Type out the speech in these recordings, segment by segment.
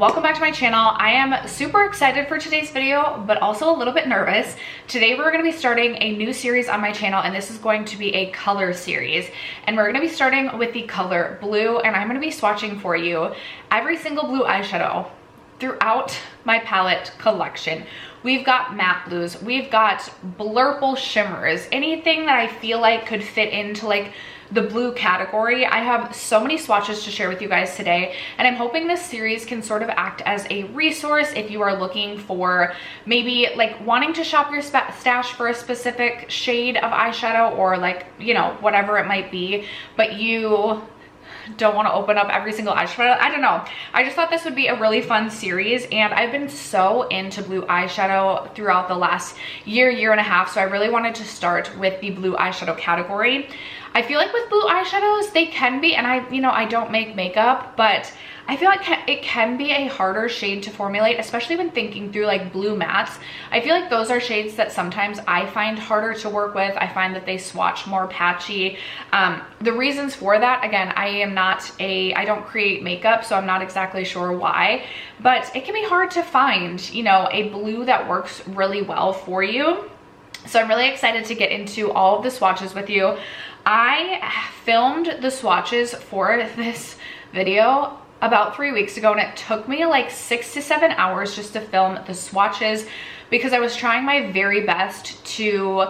welcome back to my channel. I am super excited for today's video, but also a little bit nervous. Today we're going to be starting a new series on my channel, and this is going to be a color series. And we're going to be starting with the color blue, and I'm going to be swatching for you every single blue eyeshadow throughout my palette collection. We've got matte blues, we've got blurple shimmers, anything that I feel like could fit into like the blue category. I have so many swatches to share with you guys today, and I'm hoping this series can sort of act as a resource if you are looking for maybe like wanting to shop your stash for a specific shade of eyeshadow, or like, you know, whatever it might be, but you don't want to open up every single eyeshadow. I don't know. I just thought this would be a really fun series, and I've been so into blue eyeshadow throughout the last year and a half, so I really wanted to start with the blue eyeshadow category. I feel like with blue eyeshadows, they can be, and I don't make makeup, but I feel like it can be a harder shade to formulate, especially when thinking through like blue mattes. I feel like those are shades that sometimes I find harder to work with. I find that they swatch more patchy. The reasons for that, again, I don't create makeup, so I'm not exactly sure why, but it can be hard to find, you know, a blue that works really well for you. So I'm really excited to get into all of the swatches with you. I filmed the swatches for this video about 3 weeks ago, and it took me like 6 to 7 hours just to film the swatches because I was trying my very best to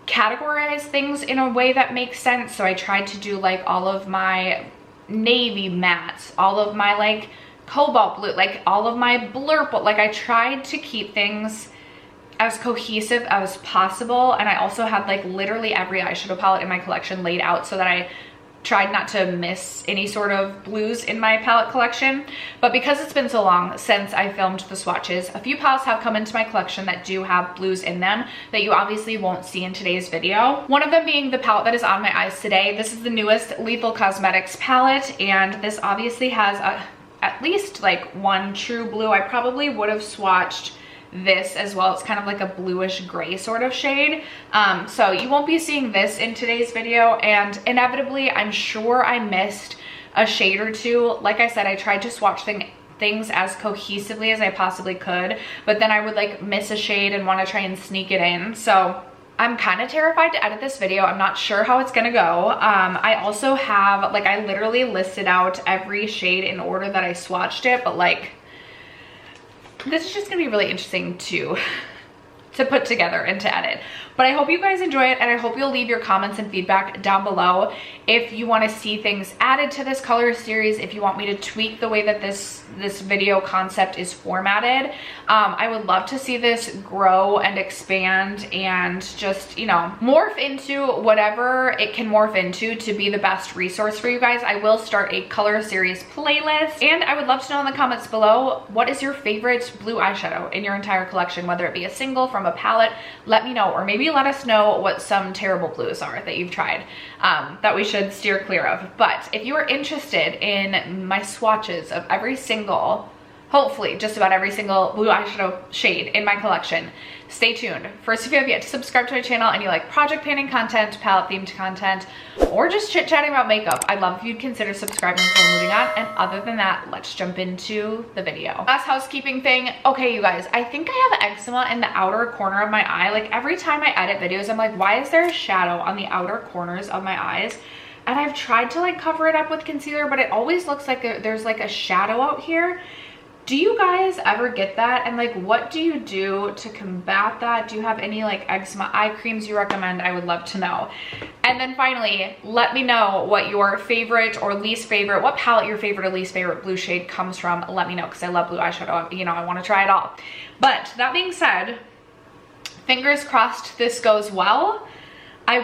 categorize things in a way that makes sense. So I tried to do like all of my navy mattes, all of my like cobalt blue, like all of my blurple, like I tried to keep things as cohesive as possible. And I also had like literally every eyeshadow palette in my collection laid out so that I tried not to miss any sort of blues in my palette collection. But because it's been so long since I filmed the swatches, a few palettes have come into my collection that do have blues in them that you obviously won't see in today's video. One of them being the palette that is on my eyes today. This is the newest Lethal Cosmetics palette, and this obviously has at least like one true blue. I probably would have swatched this as well. It's kind of like a bluish gray sort of shade. So you won't be seeing this in today's video, and inevitably I'm sure I missed a shade or two. Like I said, I tried to swatch things as cohesively as I possibly could, but then I would like miss a shade and want to try and sneak it in. So I'm kind of terrified to edit this video. I'm not sure how it's gonna go. I also have like, I literally listed out every shade in order that I swatched it, but like this is just gonna be really interesting to put together and to edit. But I hope you guys enjoy it, and I hope you'll leave your comments and feedback down below if you want to see things added to this color series, if you want me to tweak the way that this video concept is formatted. I would love to see this grow and expand and just, you know, morph into whatever it can morph into to be the best resource for you guys. I will start a color series playlist, and I would love to know in the comments below, what is your favorite blue eyeshadow in your entire collection, whether it be a single from a palette. Let me know, or maybe let us know what some terrible blues are that you've tried that we should steer clear of. But if you are interested in my swatches of every single, hopefully just about every single blue eyeshadow shade in my collection, stay tuned. First, if you have yet to subscribe to my channel and you like project painting content, palette themed content, or just chit chatting about makeup, I'd love if you'd consider subscribing before moving on. And other than that, let's jump into the video. Last housekeeping thing. Okay, you guys, I think I have eczema in the outer corner of my eye. Like every time I edit videos, I'm like, why is there a shadow on the outer corners of my eyes? And I've tried to like cover it up with concealer, but it always looks like there's like a shadow out here. Do you guys ever get that? And like, what do you do to combat that? Do you have any like eczema eye creams you recommend? I would love to know. And then finally, let me know what your favorite or least favorite, what palette your favorite or least favorite blue shade comes from. Let me know, because I love blue eyeshadow. You know, I want to try it all. But that being said, fingers crossed this goes well. I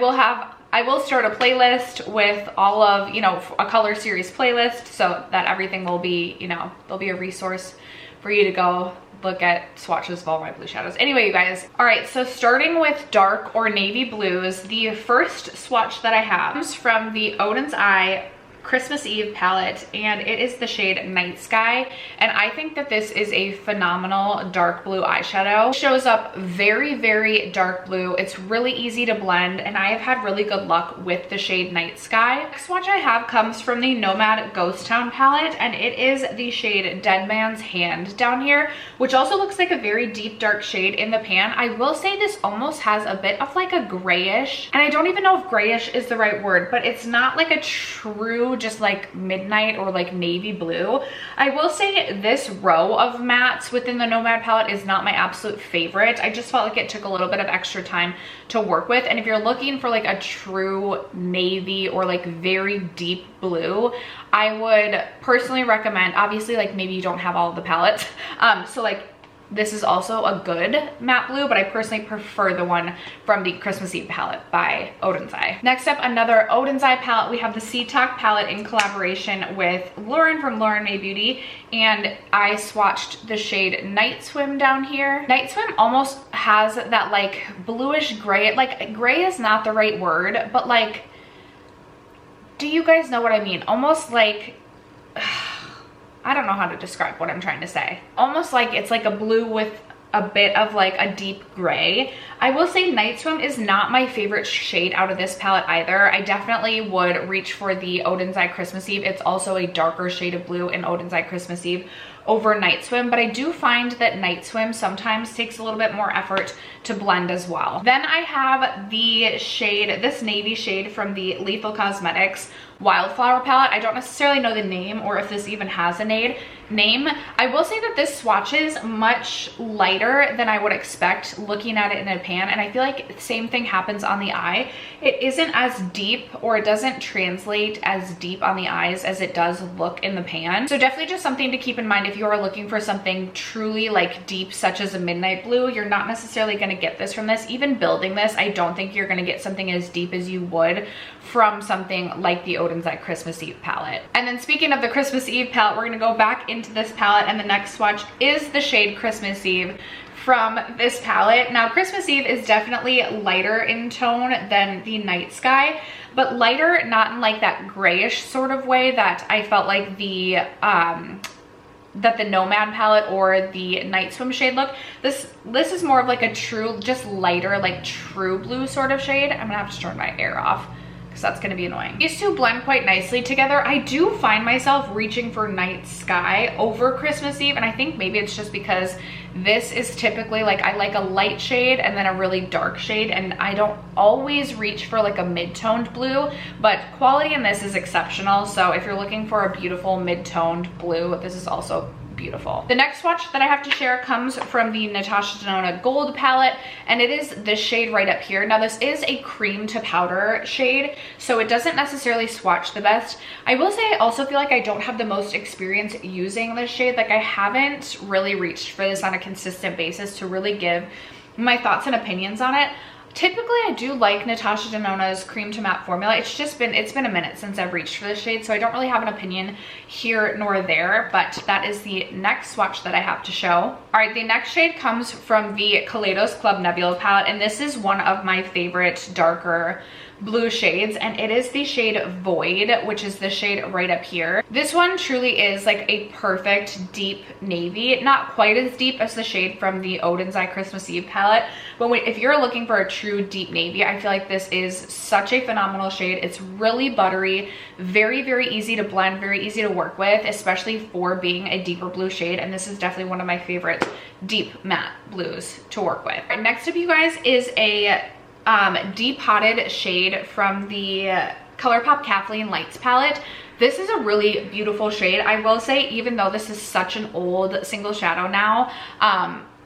will start a playlist with all of, you know, a color series playlist, so that everything will be, you know, there'll be a resource for you to go look at swatches of all my blue shadows. Anyway, you guys, all right, so starting with dark or navy blues, the first swatch that I have is from the Odin's Eye Christmas Eve palette, and it is the shade Night Sky. And I think that this is a phenomenal dark blue eyeshadow. It shows up very, very dark blue. It's really easy to blend, and I have had really good luck with the shade Night Sky. Next swatch I have comes from the Nomad Ghost Town palette, and it is the shade Dead Man's Hand down here, which also looks like a very deep dark shade in the pan. I will say this almost has a bit of like a grayish, and I don't even know if grayish is the right word, but it's not like a true just like midnight or like navy blue. I will say this row of mattes within the Nomad palette is not my absolute favorite. I just felt like it took a little bit of extra time to work with, and if you're looking for like a true navy or like very deep blue, I would personally recommend, obviously like maybe you don't have all of the palettes, so like this is also a good matte blue, but I personally prefer the one from the Christmas Eve palette by Odin's Eye. Next up, another Odin's Eye palette. We have the Sea Talk palette in collaboration with Lauren from Lauren May Beauty, and I swatched the shade Night Swim down here. Night Swim almost has that like bluish gray, like gray is not the right word, but like, do you guys know what I mean? Almost like, I don't know how to describe what I'm trying to say. Almost like it's like a blue with a bit of like a deep gray. I will say Night Swim is not my favorite shade out of this palette either. I definitely would reach for the Odin's Eye Christmas Eve. It's also a darker shade of blue in Odin's Eye Christmas Eve over Night Swim, but I do find that Night Swim sometimes takes a little bit more effort to blend as well. Then I have the shade, this navy shade from the Lethal Cosmetics Wildflower palette. I don't necessarily know the name or if this even has a name. I will say that this swatches much lighter than I would expect looking at it in a pan, and I feel like the same thing happens on the eye. It isn't as deep, or it doesn't translate as deep on the eyes as it does look in the pan. So definitely just something to keep in mind if you are looking for something truly like deep, such as a midnight blue. You're not necessarily going to get this from this. Even building this, I don't think you're going to get something as deep as you would from something like the Odin's Eye Christmas Eve palette. And then speaking of the Christmas Eve palette, we're going to go back into this palette, and the next swatch is the shade Christmas Eve from this palette. Now Christmas Eve is definitely lighter in tone than the Night Sky, but lighter not in like that grayish sort of way that I felt like the that the Nomad palette or the Night Swim shade look. This is more of like a true, just lighter, like true blue sort of shade. I'm gonna have to turn my air off because that's gonna be annoying. These two blend quite nicely together. I do find myself reaching for Night Sky over Christmas Eve, and I think maybe it's just because this is typically like, I like a light shade and then a really dark shade, and I don't always reach for like a mid-toned blue, but quality in this is exceptional. So if you're looking for a beautiful mid-toned blue, this is also beautiful. The next swatch that I have to share comes from the Natasha Denona Gold palette, and it is this shade right up here. Now this is a cream to powder shade, so it doesn't necessarily swatch the best. I will say I also feel like I don't have the most experience using this shade. Like I haven't really reached for this on a consistent basis to really give my thoughts and opinions on it. Typically, I do like Natasha Denona's cream to matte formula. It's been a minute since I've reached for this shade, so I don't really have an opinion here nor there, but that is the next swatch that I have to show. All right, the next shade comes from the Kaleidos Club Nebula palette, and this is one of my favorite darker blue shades, and it is the shade Void, which is the shade right up here. This one truly is like a perfect deep navy, not quite as deep as the shade from the Odin's Eye Christmas Eve palette, but if you're looking for a true deep navy, I feel like this is such a phenomenal shade. It's really buttery, very, very easy to blend, very easy to work with, especially for being a deeper blue shade, and this is definitely one of my favorite deep matte blues to work with. Right, next up, you guys, is a deep potted shade from the ColourPop Kathleen Lights palette. This is a really beautiful shade. I will say, even though this is such an old single shadow now,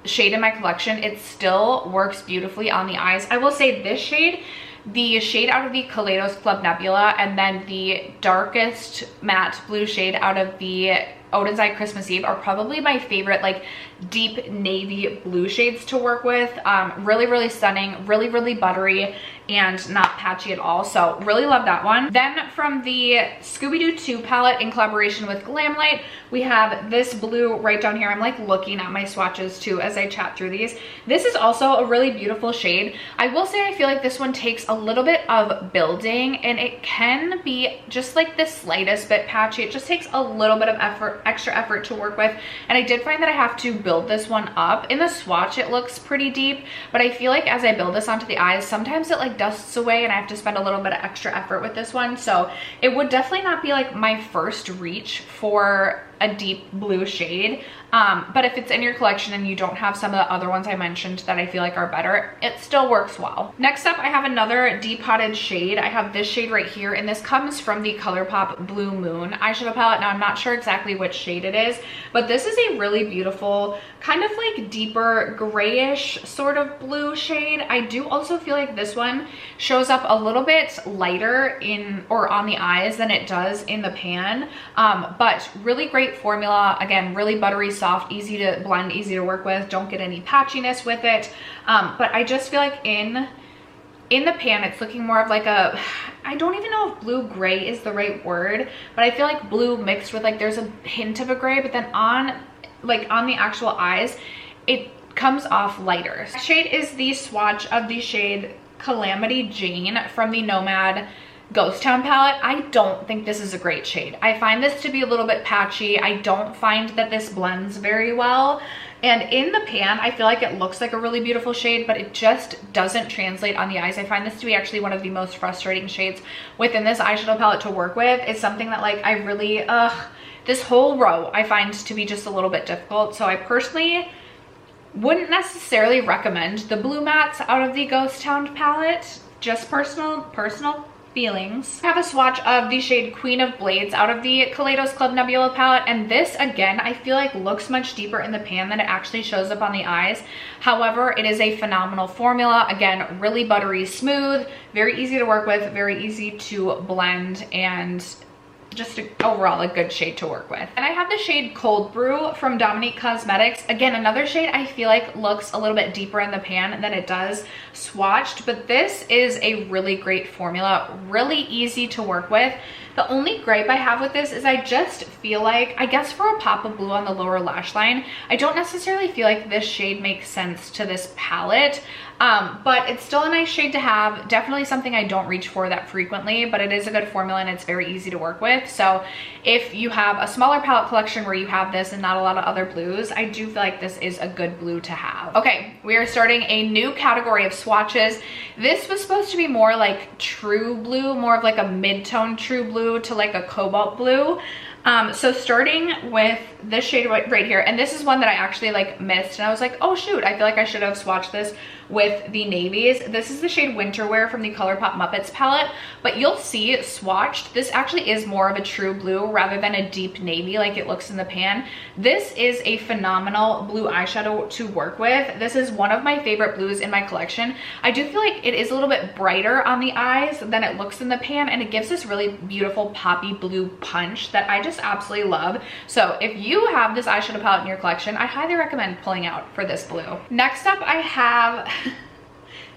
shade in my collection, it still works beautifully on the eyes. I will say this shade, the shade out of the Kaleidos Club Nebula, and then the darkest matte blue shade out of the Odin's Eye Christmas Eve are probably my favorite like deep navy blue shades to work with. Really, really stunning, really, really buttery, and not patchy at all. So really love that one. Then from the Scooby-Doo 2 palette in collaboration with Glamlight, we have this blue right down here. I'm like looking at my swatches too as I chat through these. This is also a really beautiful shade. I will say I feel like this one takes a little bit of building, and it can be just like the slightest bit patchy. It just takes a little bit of extra effort to work with. And I did find that I have to build this one up. In the swatch, it looks pretty deep, but I feel like as I build this onto the eyes, sometimes it like dusts away and I have to spend a little bit of extra effort with this one. So it would definitely not be like my first reach for a deep blue shade, but if it's in your collection and you don't have some of the other ones I mentioned that I feel like are better, it still works well. Next up, I have another deep potted shade. I have this shade right here, and this comes from the ColourPop Blue Moon eyeshadow palette. Now I'm not sure exactly which shade it is, but this is a really beautiful kind of like deeper grayish sort of blue shade. I do also feel like this one shows up a little bit lighter in or on the eyes than it does in the pan, but really great formula. Again, really buttery soft, easy to blend, easy to work with, don't get any patchiness with it. But I just feel like in the pan it's looking more of like a, I don't even know if blue gray is the right word, but I feel like blue mixed with like there's a hint of a gray, but then on the actual eyes it comes off lighter. Next shade is the swatch of the shade Calamity Jane from the Nomad Ghost Town palette. I don't think this is a great shade. I find this to be a little bit patchy. I don't find that this blends very well. And in the pan, I feel like it looks like a really beautiful shade, but it just doesn't translate on the eyes. I find this to be actually one of the most frustrating shades within this eyeshadow palette to work with. It's something that like I really, this whole row I find to be just a little bit difficult. So I personally wouldn't necessarily recommend the blue mattes out of the Ghost Town palette. Just personal feelings. I have a swatch of the shade Queen of Blades out of the Kaleidos Club Nebula palette, and this again I feel like looks much deeper in the pan than it actually shows up on the eyes. However, it is a phenomenal formula. Again, really buttery smooth, very easy to work with, very easy to blend, and just overall a good shade to work with. And I have the shade Cold Brew from Dominique Cosmetics. Again, another shade I feel like looks a little bit deeper in the pan than it does swatched, but this is a really great formula, really easy to work with. The only gripe I have with this is I just feel like, I guess for a pop of blue on the lower lash line, I don't necessarily feel like this shade makes sense to this palette. But it's still a nice shade to have. Definitely something I don't reach for that frequently, but it is a good formula and it's very easy to work with. So if you have a smaller palette collection where you have this and not a lot of other blues, I do feel like this is a good blue to have. Okay, we are starting a new category of swatches. This was supposed to be more like true blue, more of like a mid-tone true blue to like a cobalt blue. So starting with this shade right here, and this is one that I actually like missed, and I was like, oh shoot, I feel like I should have swatched this with the navies. This is the shade Winterwear from the ColourPop Muppets palette, but you'll see swatched, this actually is more of a true blue rather than a deep navy like it looks in the pan. This is a phenomenal blue eyeshadow to work with. This is one of my favorite blues in my collection. I do feel like it is a little bit brighter on the eyes than it looks in the pan, and it gives this really beautiful poppy blue punch that I just absolutely love. So if you have this eyeshadow palette in your collection, I highly recommend pulling out for this blue. Next up, I have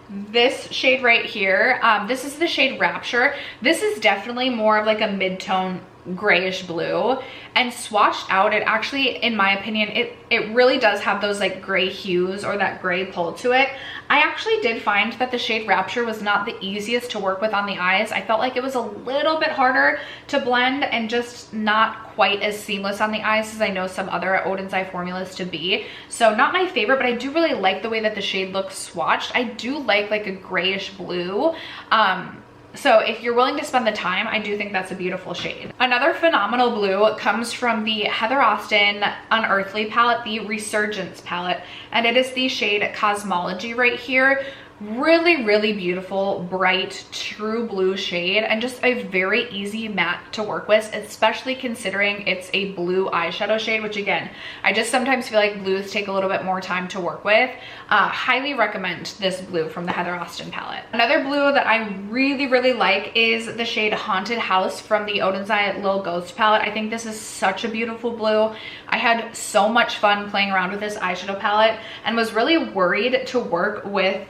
this shade right here. This is the shade Rapture. This is definitely more of like a mid-tone grayish blue, and swatched out, it actually, in my opinion, it really does have those like gray hues or that gray pull to it. I actually did find that the shade Rapture was not the easiest to work with on the eyes. I felt like it was a little bit harder to blend and just not quite as seamless on the eyes as I know some other Oden's Eye formulas to be. So not my favorite, but I do really like the way that the shade looks swatched. I do like a grayish blue. So if you're willing to spend the time, I do think that's a beautiful shade. Another phenomenal blue comes from the Heather Austin Unearthly palette, the Resurgence palette, and it is the shade Cosmology right here. Really, really beautiful, bright, true blue shade, and just a very easy matte to work with, especially considering it's a blue eyeshadow shade, which again, I just sometimes feel like blues take a little bit more time to work with. Highly recommend this blue from the Heather Austin palette. Another blue that I really, really like is the shade Haunted House from the Oden's Eye Little Ghost palette. I think this is such a beautiful blue. I had so much fun playing around with this eyeshadow palette and was really worried to work with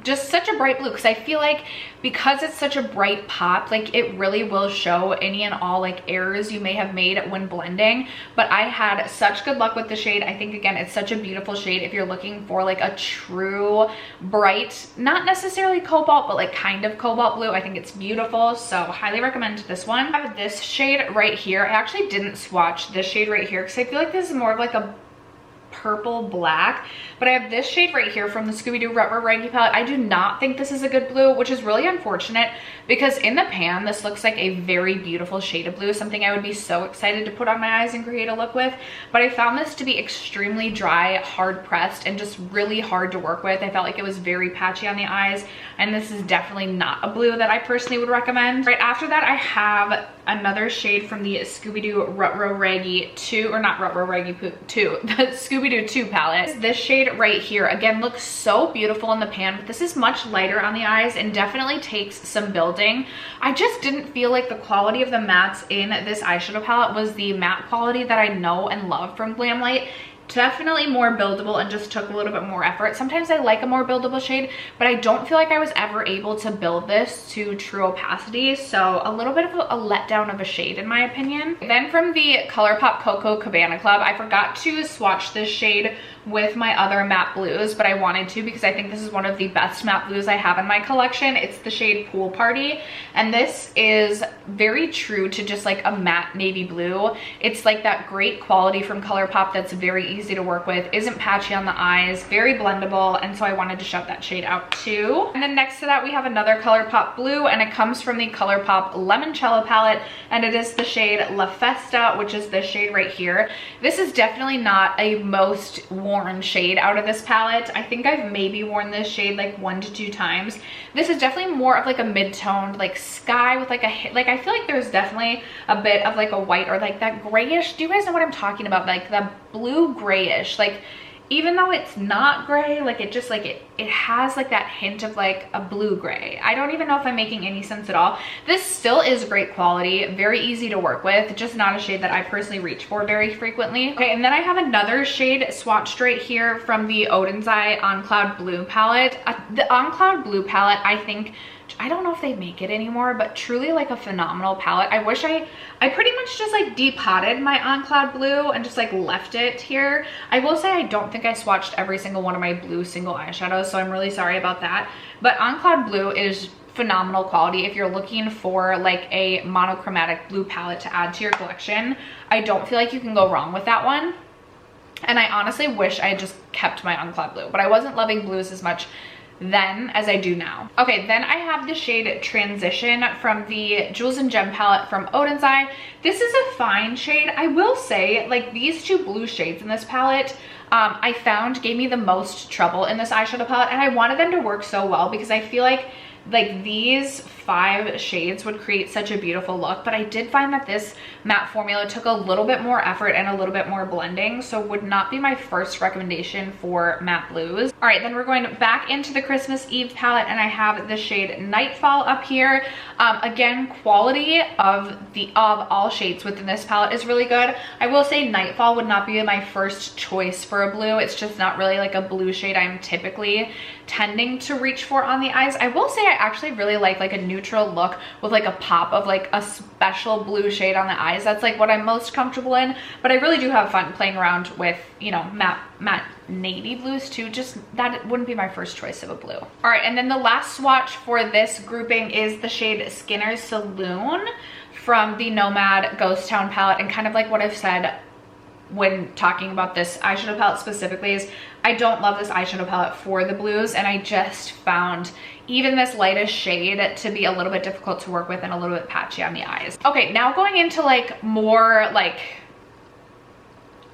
just such a bright blue, because I feel like because it's such a bright pop, like it really will show any and all like errors you may have made when blending. But I had such good luck with the shade. I think again, it's such a beautiful shade if you're looking for like a true bright, not necessarily cobalt, but like kind of cobalt blue. I think it's beautiful, so highly recommend this one. I have this shade right here. I actually didn't swatch this shade right here because I feel like this is more of like a purple black, but I have this shade right here from the Scooby-Doo Retro Reggae palette. I do not think this is a good blue, which is really unfortunate because in the pan this looks like a very beautiful shade of blue, something I would be so excited to put on my eyes and create a look with. But I found this to be extremely dry, hard pressed, and just really hard to work with. I felt like it was very patchy on the eyes, and this is definitely not a blue that I personally would recommend. Right after that, I have another shade from the Scooby-Doo Retro Reggae 2, or not Retro Reggae 2, the Scooby-Doo 2 palette. This shade right here, again, looks so beautiful in the pan, but this is much lighter on the eyes and definitely takes some building. I just didn't feel like the quality of the mattes in this eyeshadow palette was the matte quality that I know and love from Glamlight. Definitely more buildable and just took a little bit more effort. Sometimes I like a more buildable shade, but I don't feel like I was ever able to build this to true opacity, so a little bit of a letdown of a shade in my opinion. Then from the ColourPop Coco Cabana Club, I forgot to swatch this shade with my other matte blues, but I wanted to because I think this is one of the best matte blues I have in my collection. It's the shade Pool Party, and this is very true to just like a matte navy blue. It's like that great quality from ColourPop that's very easy to work with, isn't patchy on the eyes, very blendable, and so I wanted to shout that shade out too. And then next to that we have another ColourPop blue, and it comes from the ColourPop Limoncello palette, and it is the shade La Festa, which is this shade right here. This is definitely not a most worn shade out of this palette. I think I've maybe worn this shade like 1 to 2 times. This is definitely more of like a mid-toned like sky with like a, like I feel like there's definitely a bit of like a white or like that grayish, do you guys know what I'm talking about? Like the blue grayish, like even though it's not gray, like it just like it has like that hint of like a blue gray. I don't even know if I'm making any sense at all. This still is great quality, very easy to work with, just not a shade that I personally reach for very frequently. Okay, and then I have another shade swatched right here from the Odin's Eye On Cloud Blue palette. The On Cloud Blue palette, I think, I don't know if they make it anymore, but truly like a phenomenal palette. I wish I pretty much just like depotted my On Cloud Blue and just like left it here. I will say I don't think I swatched every single one of my blue single eyeshadows, so I'm really sorry about that. But On Cloud Blue is phenomenal quality if you're looking for like a monochromatic blue palette to add to your collection. I don't feel like you can go wrong with that one. And I honestly wish I had just kept my On Cloud Blue, but I wasn't loving blues as much then as I do now. Okay, then I have the shade Transition from the Jewels and Gem palette from Odin's Eye. This is a fine shade. I will say, like, these two blue shades in this palette, I found gave me the most trouble in this eyeshadow palette, and I wanted them to work so well because I feel like these 5 shades would create such a beautiful look, but I did find that this matte formula took a little bit more effort and a little bit more blending, so would not be my first recommendation for matte blues. All right, then we're going back into the Christmas Eve palette, and I have the shade Nightfall up here. Again, quality of all shades within this palette is really good. I will say Nightfall would not be my first choice for a blue. It's just not really like a blue shade I'm typically tending to reach for on the eyes. I will say I actually really like a neutral look with like a pop of like a special blue shade on the eyes. That's like what I'm most comfortable in, but I really do have fun playing around with, you know, matte navy blues too. Just that wouldn't be my first choice of a blue. All right, and then the last swatch for this grouping is the shade Skinner's Saloon from the Nomad Ghost Town palette. And kind of like what I've said when talking about this eyeshadow palette specifically is I don't love this eyeshadow palette for the blues, and I just found even this lightest shade to be a little bit difficult to work with and a little bit patchy on the eyes. Okay, now going into like more like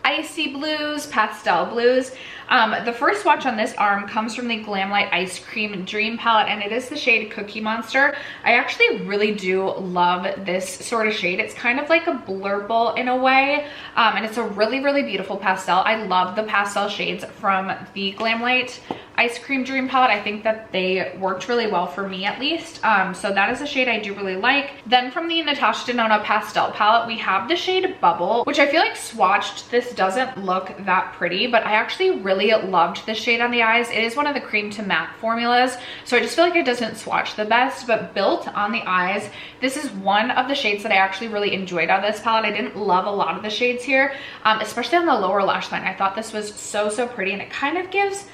icy blues, pastel blues. The first swatch on this arm comes from the Glamlight Ice Cream Dream palette, and it is the shade Cookie Monster. I actually really do love this sort of shade. It's kind of like a blurple in a way, and it's a really, really beautiful pastel. I love the pastel shades from the Glamlight Ice Cream Dream palette. I think that they worked really well for me, at least. So that is a shade I do really like. Then from the Natasha Denona Pastel palette, we have the shade Bubble, which I feel like swatched, this doesn't look that pretty, but I actually really loved this shade on the eyes. It is one of the cream to matte formulas, so I just feel like it doesn't swatch the best, but built on the eyes, this is one of the shades that I actually really enjoyed on this palette. I didn't love a lot of the shades here, especially on the lower lash line. I thought this was so pretty, and it kind of gives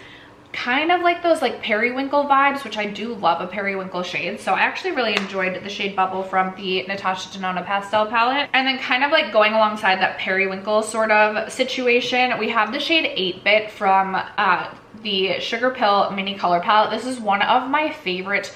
like those like periwinkle vibes, which I do love a periwinkle shade. So I actually really enjoyed the shade Bubble from the Natasha Denona Pastel palette. And then kind of like going alongside that periwinkle sort of situation, we have the shade 8-Bit from the Sugar Pill Mini Color palette. This is one of my favorite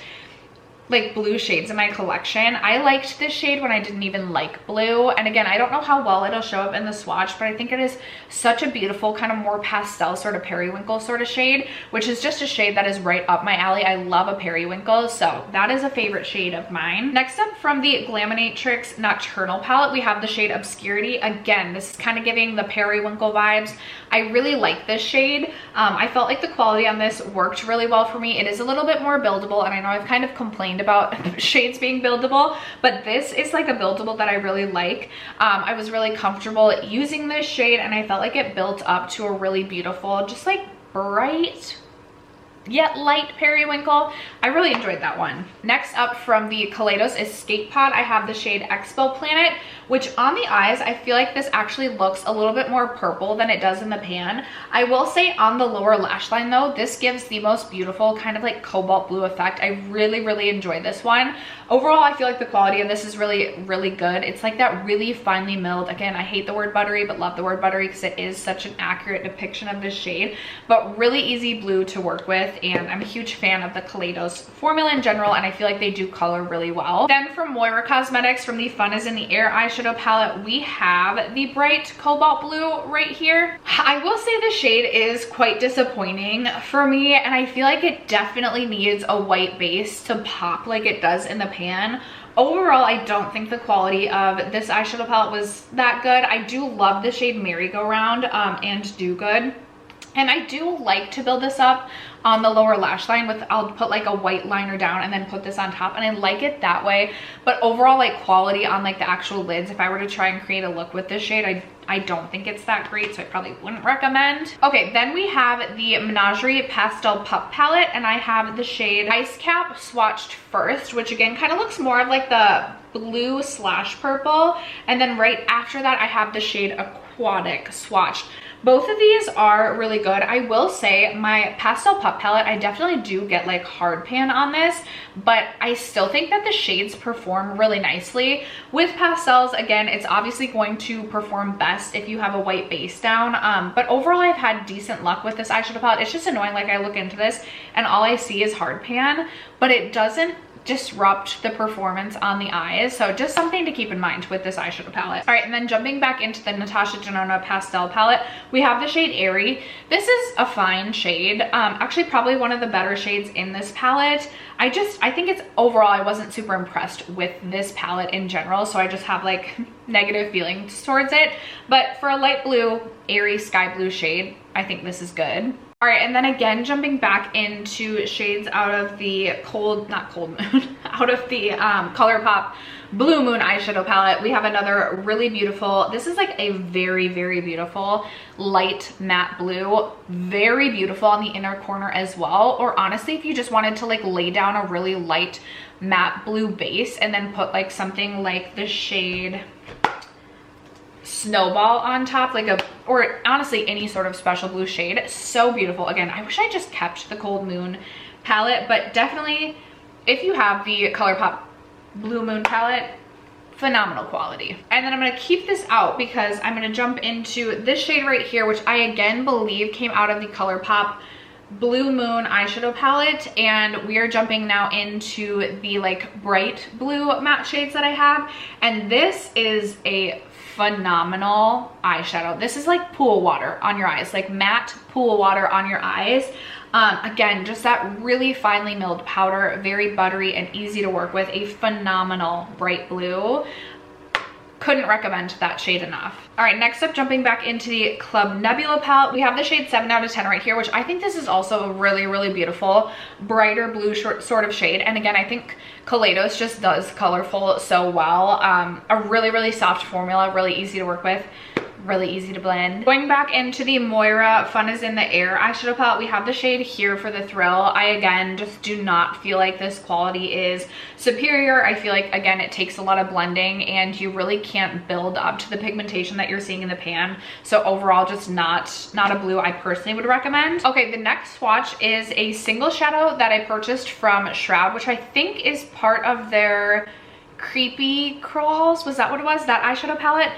like blue shades in my collection. I liked this shade when I didn't even like blue, and again, I don't know how well it'll show up in the swatch, but I think it is such a beautiful kind of more pastel sort of periwinkle sort of shade, which is just a shade that is right up my alley. I love a periwinkle, so that is a favorite shade of mine. Next up, from the Glaminatrix Nocturnal palette, we have the shade Obscurity. Again, this is kind of giving the periwinkle vibes. I really like this shade. I felt like the quality on this worked really well for me. It is a little bit more buildable, and I know I've kind of complained about shades being buildable, but this is like a buildable that I really like. I was really comfortable using this shade, and I felt like it built up to a really beautiful, just like bright yet light periwinkle. I really enjoyed that one. Next up, from the Kaleidos Escape Pod, I have the shade Expo Planet, which on the eyes, I feel like this actually looks a little bit more purple than it does in the pan. I will say on the lower lash line though, this gives the most beautiful kind of like cobalt blue effect. I really enjoyed this one. Overall, I feel like the quality of this is really good. It's like that really finely milled, again, I hate the word buttery, but love the word buttery because it is such an accurate depiction of this shade, but really easy blue to work with. And I'm a huge fan of the Kaleidos formula in general, and I feel like they do color really well. Then from Moira Cosmetics, from the Fun is in the Air eyeshadow palette, we have the bright cobalt blue right here. I will say the shade is quite disappointing for me, and I feel like it definitely needs a white base to pop like it does in the pan. Overall, I don't think the quality of this eyeshadow palette was that good. I do love the shade Merry-Go-Round and Do Good. And I do like to build this up on the lower lash line with, I'll put like a white liner down and then put this on top, and I like it that way. But overall, like quality on like the actual lids, if I were to try and create a look with this shade, I don't think it's that great, so I probably wouldn't recommend. Okay, then we have the Menagerie Pastel Pup palette, and I have the shade Ice Cap swatched first, which again kind of looks more of like the blue slash purple. And then right after that, I have the shade Aquatic swatched. Both of these are really good. I will say my Pastel Pup palette, I definitely do get like hard pan on this, but I still think that the shades perform really nicely. With pastels, again, it's obviously going to perform best if you have a white base down, but overall I've had decent luck with this eyeshadow palette. It's just annoying, like I look into this and all I see is hard pan, but it doesn't disrupt the performance on the eyes, so just something to keep in mind with this eyeshadow palette. All right, and then jumping back into the Natasha Denona Pastel palette, we have the shade Airy. This is a fine shade, actually probably one of the better shades in this palette. I think it's overall, I wasn't super impressed with this palette in general, so I just have like negative feelings towards it. But for a light blue, airy sky blue shade, I think this is good. All right, and then again, jumping back into shades out of the out of the ColourPop Blue Moon eyeshadow palette, we have another really beautiful, this is like a very beautiful light matte blue, very beautiful on the inner corner as well. Or honestly, if you just wanted to like lay down a really light matte blue base and then put like something like the shade Snowball on top, like or honestly any sort of special blue shade, so beautiful. Again, I wish I just kept the Cold Moon palette, but definitely if you have the ColourPop Blue Moon palette, phenomenal quality. And then I'm gonna keep this out because I'm gonna jump into this shade right here, which I again believe came out of the ColourPop Blue Moon eyeshadow palette, and we are jumping now into the like bright blue matte shades that I have, and this is a phenomenal eyeshadow. This is like pool water on your eyes, like matte pool water on your eyes. Again, just that really finely milled powder, very buttery and easy to work with, a phenomenal bright blue. couldn't recommend that shade enough. All right, next up, jumping back into the Club Nebula palette, we have the shade 7 out of 10 right here, which I think this is also a really, really beautiful, brighter blue sort of shade. And again, I think Kaleidos just does colorful so well. A really, really soft formula, really easy to work with, really easy to blend. Going back into the Moira Fun is in the Air eyeshadow palette, we have the shade Here for the Thrill. I, again, just do not feel like this quality is superior. I feel like, again, it takes a lot of blending and you really can't build up to the pigmentation that you're seeing in the pan. So overall, just not a blue I personally would recommend. Okay, the next swatch is a single shadow that I purchased from Shroud, which I think is part of their Creepy Crawls, was that what it was, that eyeshadow palette?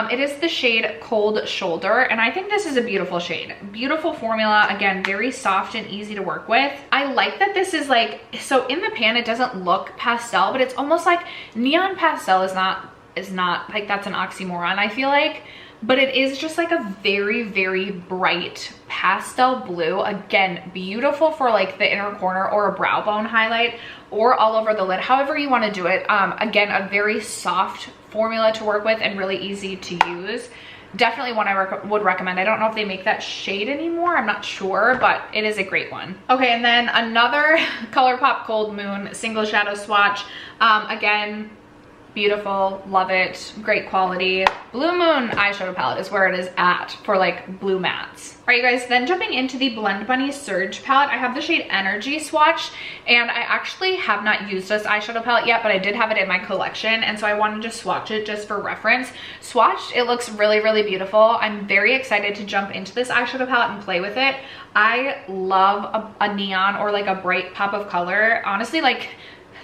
It is the shade Cold Shoulder, and I think this is a beautiful shade. Beautiful formula, again, very soft and easy to work with. I like that this is like, so in the pan it doesn't look pastel, but it's almost like neon pastel is not like, that's an oxymoron, I feel like. But it is just like a very, very bright pastel blue. Again, beautiful for like the inner corner or a brow bone highlight or all over the lid, however you want to do it. Again, a very soft formula to work with and really easy to use. Definitely one I would recommend. I don't know if they make that shade anymore, I'm not sure, but it is a great one. Okay, and then another ColourPop Cold Moon single shadow swatch. Again, beautiful, love it, great quality. Blue Moon eyeshadow palette is where it is at for like blue mattes. All right, you guys, then jumping into the Blend Bunny Surge palette, I have the shade Energy swatch, and I actually have not used this eyeshadow palette yet, but I did have it in my collection, and so I wanted to swatch it just for reference. Swatched, it looks really, really beautiful. I'm very excited to jump into this eyeshadow palette and play with it. I love a neon or like a bright pop of color. Honestly, like,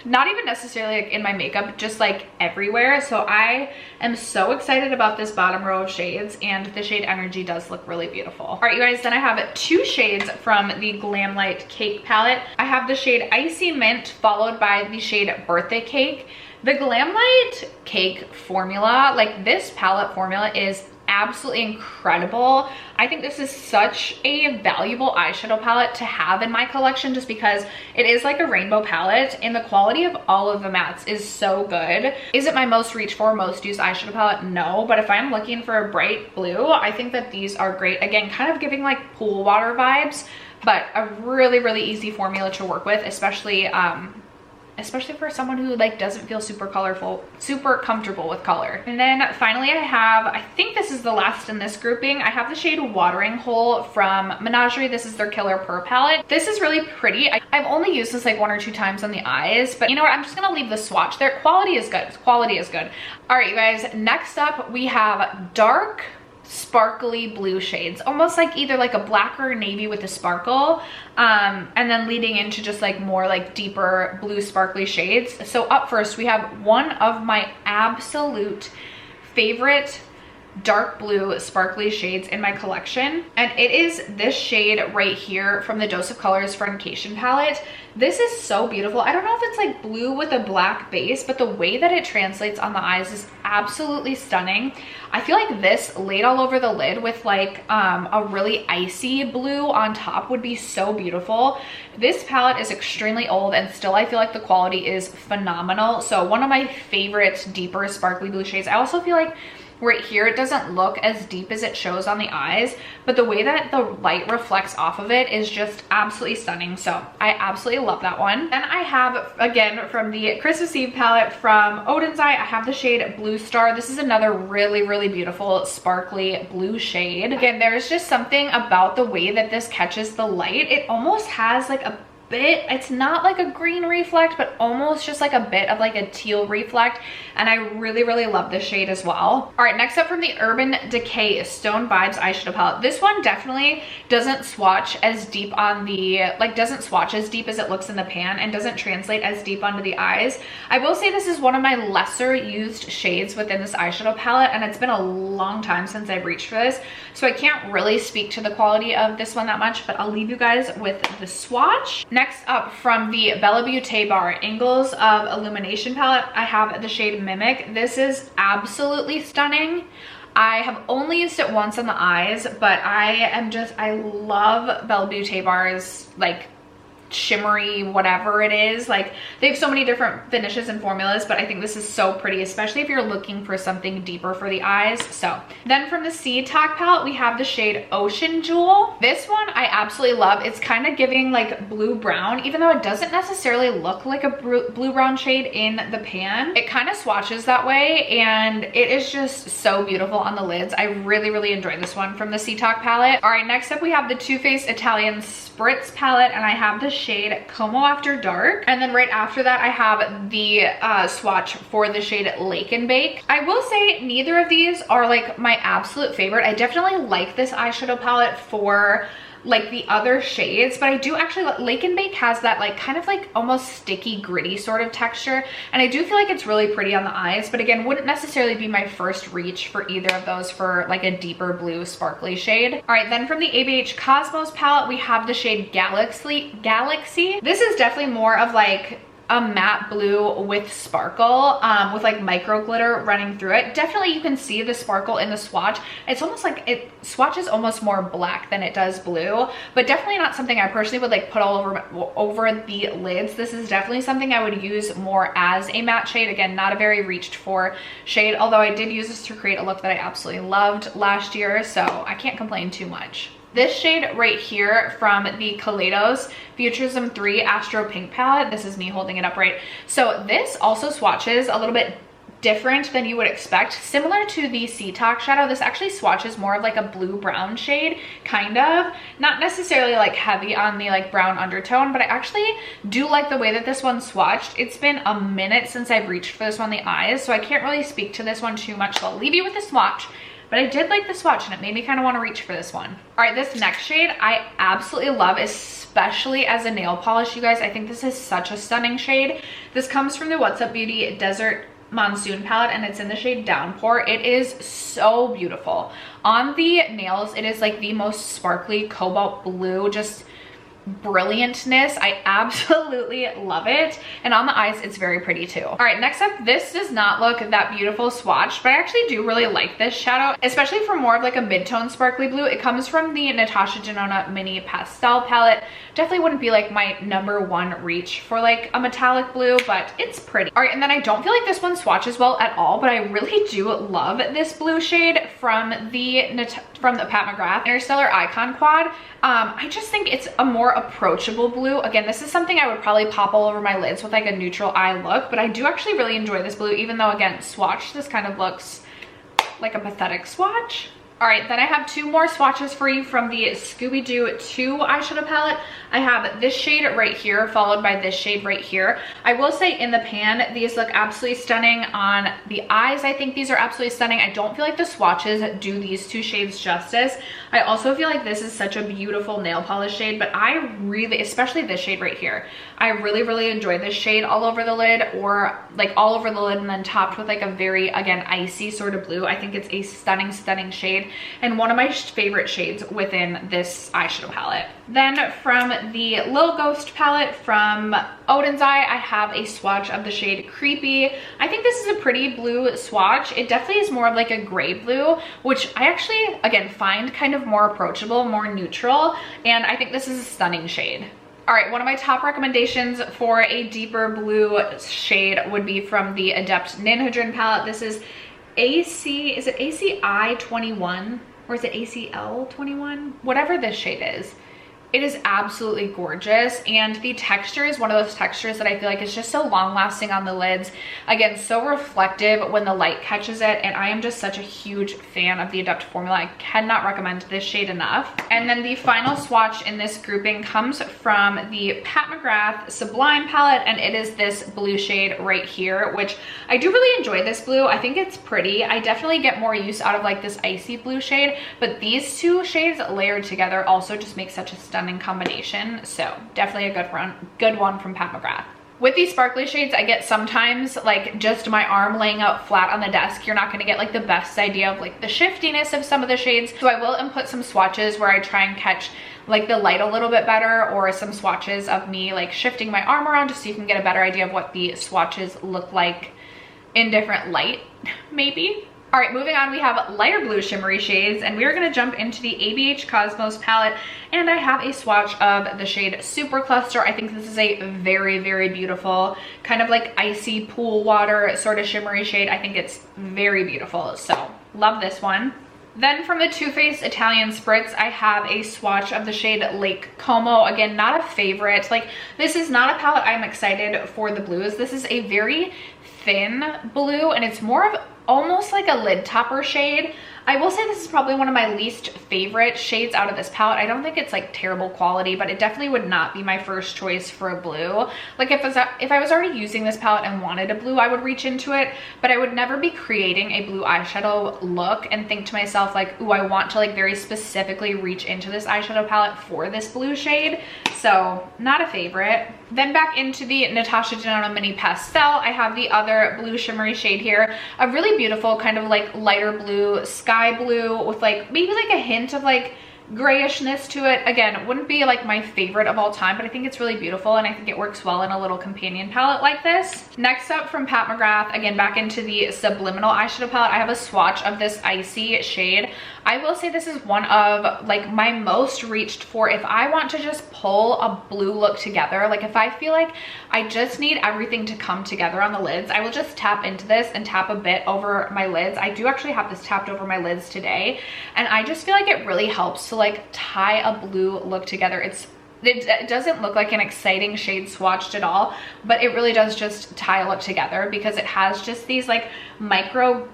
not even necessarily like in my makeup, just like everywhere. So I am so excited about this bottom row of shades, and the shade Energy does look really beautiful. All right, you guys, then I have two shades from the Glamlight Cake palette. I have the shade Icy Mint followed by the shade Birthday Cake. The Glamlight Cake formula, like this palette formula, is absolutely incredible. I think this is such a valuable eyeshadow palette to have in my collection just because it is like a rainbow palette and the quality of all of the mattes is so good. Is it my most reached for, most used eyeshadow palette? No, but if I'm looking for a bright blue, I think that these are great. Again, kind of giving like pool water vibes, but a really, really easy formula to work with, especially for someone who like doesn't feel super comfortable with color. And then finally I think this is the last in this grouping. I have the shade Watering Hole from Menagerie. This is their Killer Purr palette. This is really pretty. I've only used this like 1 or 2 times on the eyes, but you know what? I'm just gonna leave the swatch there. Quality is good. Quality is good. All right, you guys, next up we have dark sparkly blue shades, almost like either like a black or a navy with a sparkle, and then leading into just like more like deeper blue sparkly shades. So up first we have one of my absolute favorite dark blue sparkly shades in my collection, and it is this shade right here from the Dose of Colors Fornication palette. This is so beautiful. I don't know if it's like blue with a black base, but the way that it translates on the eyes is absolutely stunning. I feel like this laid all over the lid with like a really icy blue on top would be so beautiful. This palette is extremely old and still I feel like the quality is phenomenal. So one of my favorite deeper sparkly blue shades. I also feel like right here it doesn't look as deep as it shows on the eyes, but the way that the light reflects off of it is just absolutely stunning. So I absolutely love that one. Then I have, again, from the Christmas Eve palette from Odin's Eye, I have the shade Blue Star. This is another really, really beautiful sparkly blue shade. Again, there's just something about the way that this catches the light. It almost has like a bit, it's not like a green reflect, but almost just like a bit of like a teal reflect, and I really, really love this shade as well. All right, next up from the Urban Decay Stone Vibes eyeshadow palette. This one definitely doesn't swatch as deep on the, like doesn't swatch as deep as it looks in the pan and doesn't translate as deep onto the eyes. I will say this is one of my lesser used shades within this eyeshadow palette, and it's been a long time since I've reached for this, so I can't really speak to the quality of this one that much, but I'll leave you guys with the swatch. Next up from the Bella Beauté Bar Angles of Illumination palette, I have the shade Mimic. This is absolutely stunning. I have only used it once on the eyes, but I love Bella Beauté Bar's like shimmery whatever it is. Like, they have so many different finishes and formulas, but I think this is so pretty, especially if you're looking for something deeper for the eyes. So then from the C Talk palette, we have the shade Ocean Jewel. This one I absolutely love. It's kind of giving like blue brown, even though it doesn't necessarily look like a blue brown shade in the pan. It kind of swatches that way, and it is just so beautiful on the lids. I really enjoy this one from the C Talk palette. All right, next up we have the Too Faced Italian Spritz palette, and I have the shade Como After Dark. And then right after that, I have the swatch for the shade Lake and Bake. I will say neither of these are like my absolute favorite. I definitely like this eyeshadow palette for like the other shades, but I do actually, Lake and Bake has that like kind of like almost sticky gritty sort of texture, and I do feel like it's really pretty on the eyes, but again, wouldn't necessarily be my first reach for either of those for like a deeper blue sparkly shade. All right, then from the ABH Cosmos palette, we have the shade Galaxy. This is definitely more of like a matte blue with sparkle, with like micro glitter running through it. Definitely you can see the sparkle in the swatch. It's almost like it swatches almost more black than it does blue, but definitely not something I personally would like put all over the lids. This is definitely something I would use more as a matte shade. Again, not a very reached for shade, although I did use this to create a look that I absolutely loved last year, so I can't complain too much. This shade right here from the Kaleidos Futurism 3 Astro Pink palette, this is me holding it up right. So this also swatches a little bit different than you would expect. Similar to the C Talk shadow, this actually swatches more of like a blue-brown shade, kind of. Not necessarily like heavy on the like brown undertone, but I actually do like the way that this one swatched. It's been a minute since I've reached for this one in the eyes, so I can't really speak to this one too much, so I'll leave you with the swatch. But I did like the swatch, and it made me kind of want to reach for this one. All right, this next shade I absolutely love, especially as a nail polish, you guys. I think this is such a stunning shade. This comes from the What's Up Beauty Desert Monsoon palette, and it's in the shade Downpour. It is so beautiful. On the nails, it is like the most sparkly cobalt blue, just brilliantness. I absolutely love it, and on the eyes it's very pretty too. All right, next up, this does not look that beautiful swatch, but I actually do really like this shadow, especially for more of like a mid-tone sparkly blue. It comes from the Natasha Denona Mini Pastel palette. Definitely wouldn't be like my #1 reach for like a metallic blue, but it's pretty. All right, and then I don't feel like this one swatches well at all, but I really do love this blue shade from the Pat McGrath Interstellar Icon Quad. I just think it's a more approachable blue. Again, this is something I would probably pop all over my lids with like a neutral eye look, but I do actually really enjoy this blue, even though again, swatch, this kind of looks like a pathetic swatch. All right, then I have two more swatches for you from the Scooby-Doo 2 eyeshadow palette. I have this shade right here, followed by this shade right here. I will say in the pan, these look absolutely stunning. On the eyes, I think these are absolutely stunning. I don't feel like the swatches do these two shades justice. I also feel like this is such a beautiful nail polish shade, but I really, especially this shade right here, I really enjoy this shade all over the lid, or like all over the lid and then topped with like a very, again, icy sort of blue. I think it's a stunning shade, and one of my favorite shades within this eyeshadow palette. Then from the Lil Ghost palette from Odin's Eye, I have a swatch of the shade Creepy. I think this is a pretty blue swatch. It definitely is more of like a gray blue, which I actually, again, find kind of more approachable, more neutral, and I think this is a stunning shade. All right, one of my top recommendations for a deeper blue shade would be from the Adept Ninhydrin palette. This is is it ACI 21 or is it ACL 21? Whatever this shade is. It is absolutely gorgeous, and the texture is one of those textures that I feel like is just so long lasting on the lids. Again, so reflective when the light catches it, and I am just such a huge fan of the Adept formula. I cannot recommend this shade enough. And then the final swatch in this grouping comes from the Pat McGrath Sublime palette, and it is this blue shade right here, which I do really enjoy this blue. I think it's pretty. I definitely get more use out of like this icy blue shade, but these two shades layered together also just make such a stunning combination. So definitely a good one from Pat McGrath. With these sparkly shades, I get sometimes like just my arm laying out flat on the desk. You're not going to get like the best idea of like the shiftiness of some of the shades. So I will input some swatches where I try and catch like the light a little bit better, or some swatches of me like shifting my arm around just so you can get a better idea of what the swatches look like in different light, maybe. All right, moving on, we have lighter blue shimmery shades, and we're gonna jump into the ABH Cosmos palette, and I have a swatch of the shade Super Cluster. I think this is a very, very beautiful, kind of like icy pool water sort of shimmery shade. I think it's very beautiful, so love this one. Then from the Too Faced Italian Spritz, I have a swatch of the shade Lake Como. Again, not a favorite. Like, this is not a palette I'm excited for the blues. This is a very thin blue, and it's more of almost like a lid topper shade. I will say this is probably one of my least favorite shades out of this palette. I don't think it's like terrible quality, but it definitely would not be my first choice for a blue. Like if I was already using this palette and wanted a blue, I would reach into it, but I would never be creating a blue eyeshadow look and think to myself like, ooh, I want to like very specifically reach into this eyeshadow palette for this blue shade. So not a favorite. Then back into the Natasha Denona Mini Pastel, I have the other blue shimmery shade here. A really beautiful kind of like lighter blue, sky blue with like maybe like a hint of like grayishness to it. Again, it wouldn't be like my favorite of all time, but I think it's really beautiful, and I think it works well in a little companion palette like this. Next up from Pat McGrath, again back into the Subliminal eyeshadow palette, I have a swatch of this icy shade. I will say this is one of like my most reached for if I want to just pull a blue look together. Like if I feel like I just need everything to come together on the lids, I will just tap into this and tap a bit over my lids. I do actually have this tapped over my lids today, and I just feel like it really helps to like tie a blue look together. It doesn't look like an exciting shade swatched at all, but it really does just tie a look together because it has just these like micro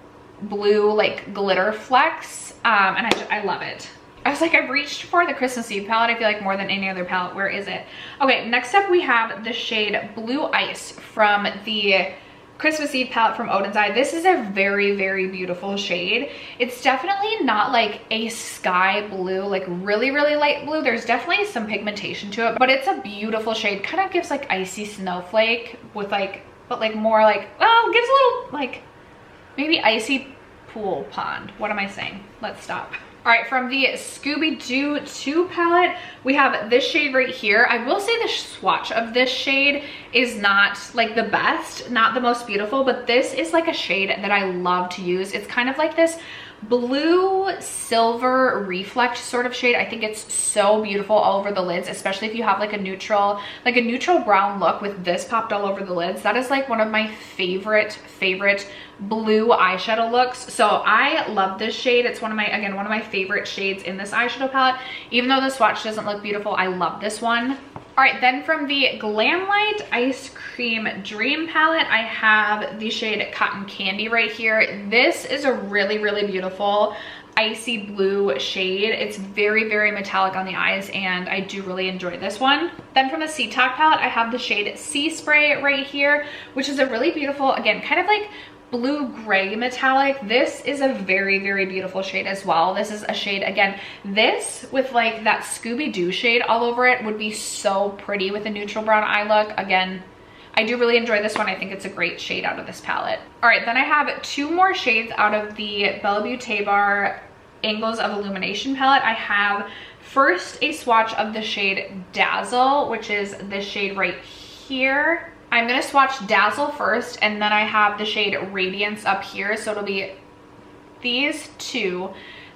blue like glitter flecks, and I love it. I was like, I've reached for the Christmas Eve palette, I feel like, more than any other palette. Where is it? Okay, next up we have the shade Blue Ice from the Christmas Eve palette from Odin's Eye. This is a very, very beautiful shade. It's definitely not like a sky blue, like really, really light blue. There's definitely some pigmentation to it, but it's a beautiful shade. Kind of gives like icy snowflake with like, but like more like, well, gives a little like maybe icy pool pond. What am I saying? Let's stop. All right, from the Scooby-Doo 2 palette, we have this shade right here. I will say the swatch of this shade is not like the best, not the most beautiful, but this is like a shade that I love to use. It's kind of like this blue silver reflect sort of shade. I think it's so beautiful all over the lids, especially if you have like a neutral brown look with this popped all over the lids. That is like one of my favorite blue eyeshadow looks. So I love this shade. It's one of my favorite shades in this eyeshadow palette. Even though the swatch doesn't look beautiful, I love this one. All right, then from the Glamlight Ice Cream Dream palette, I have the shade Cotton Candy right here. This is a really, really beautiful icy blue shade. It's very, very metallic on the eyes, and I do really enjoy this one. Then from the Sea Talk palette, I have the shade Sea Spray right here, which is a really beautiful, again, kind of like blue gray metallic. This is a very, very beautiful shade as well. This is a shade, again, this with like that Scooby-Doo shade all over it would be so pretty with a neutral brown eye look. Again, I do really enjoy this one. I think it's a great shade out of this palette. All right, then I have two more shades out of the Bella Beauté Bar Angles of Illumination palette. I have first a swatch of the shade Dazzle, which is this shade right here. I'm gonna swatch Dazzle first, and then I have the shade Radiance up here. So it'll be these two